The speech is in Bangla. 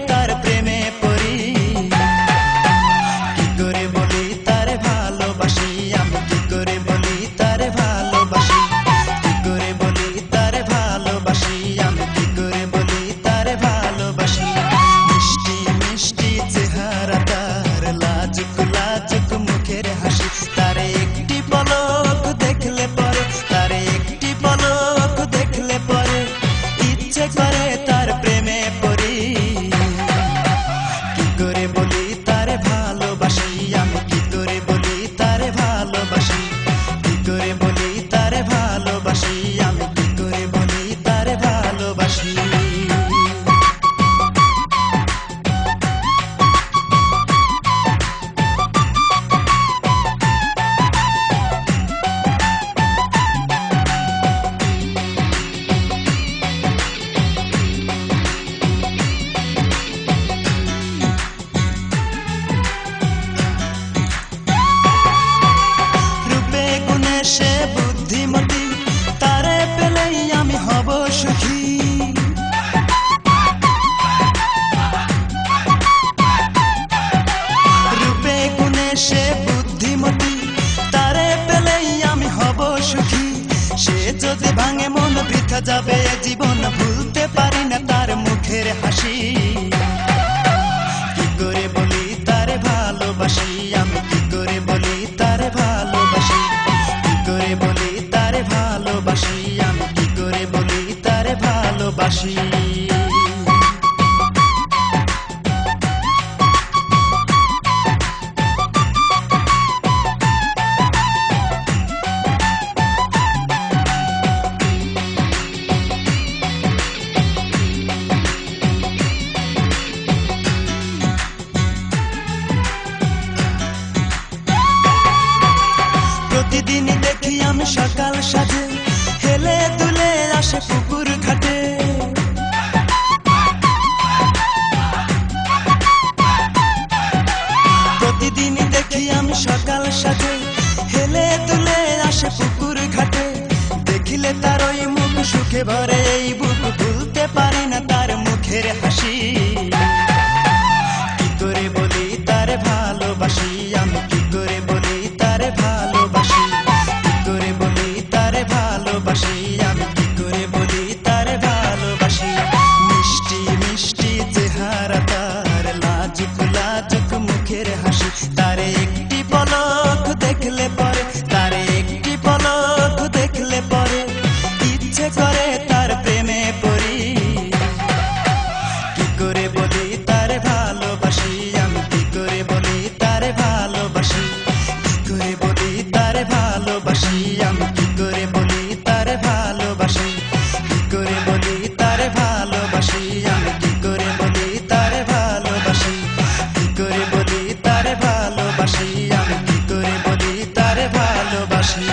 তার প্রেমে পড়ি, কি করে বলি তারে ভালোবাসি, আমি কি করে বলি তারে ভালোবাসি, কি করে বলি তারে ভালোবাসি, আমি কি করে বলি তারে ভালোবাসি। মিষ্টি মিষ্টি চেহারা তার, লাজুক লাজুক মুখের হাসি, তারে একটি পলক দেখলে পরে, তারে একটি পলক দেখলে পরে ইচ্ছে করে তার প্রেমে পড়ি, কি করে বলি তারে ভালোবাসি, আমি কি করে বলি তারে ভালোবাসি, কি করে বলি তারে ভালোবাসি, আমি কি করে বলি তারে ভালোবাসি। সে বুদ্ধিমতী, তারে পেলেই আমি হব সুখী, রূপে গুণে সে বুদ্ধিমতী, তারে পেলেই আমি হব সুখী। সে যদি ভাঙে মন বৃথা যাবে জীবন, ভুলতে পারি না তার মুখের হাসি, কি করে বলি তারে ভালোবাসি, আমি কি করে বলি তারে ভালোবাসি, কি করে বলি তারে ভালোবাসি, আমি কি করে বলি তারে ভালোবাসি। প্রতিদিনই দেখি আমি সকাল সাজে হেলে দুলে আসে পুকুর ঘাটে, প্রতিদিনই দেখি আমি সকাল সাজে হেলে দুলে আসে পুকুর ঘাটে, দেখিলে তার ওই মুখ সুখে ভরে এই বুক, ভুলতে পারি না তার মুখের হাসি, কি করে বলি তারে ভালোবাসি, আমি কি করে বলি তারে ভালোবাসি, কি করে বলি তারে ভালোবাসি, আমি কি করে বলি তারে ভালোবাসি। মিষ্টি মিষ্টি চেহারা তার, লাজুক লাজুক মুখের হাসি, তারে একটি পলক দেখলে পরে, তারে একটি পলক দেখলে পরে ইচ্ছে করে তার প্রেমে পড়ি, কি করে বলি তারে ভালোবাসি, আমি কি করে বলি তারে ভালোবাসি, কি করে বলি তারে ভালোবাসি, আমি কি করে বলি তারে ভালোবাসি, কি করে বলি তারে ভালোবাসি, আমি কি করে বলি তারে ভালোবাসি, কি করে বলি তারে ভালোবাসি, আমি কি করে বলি তারে ভালোবাসি।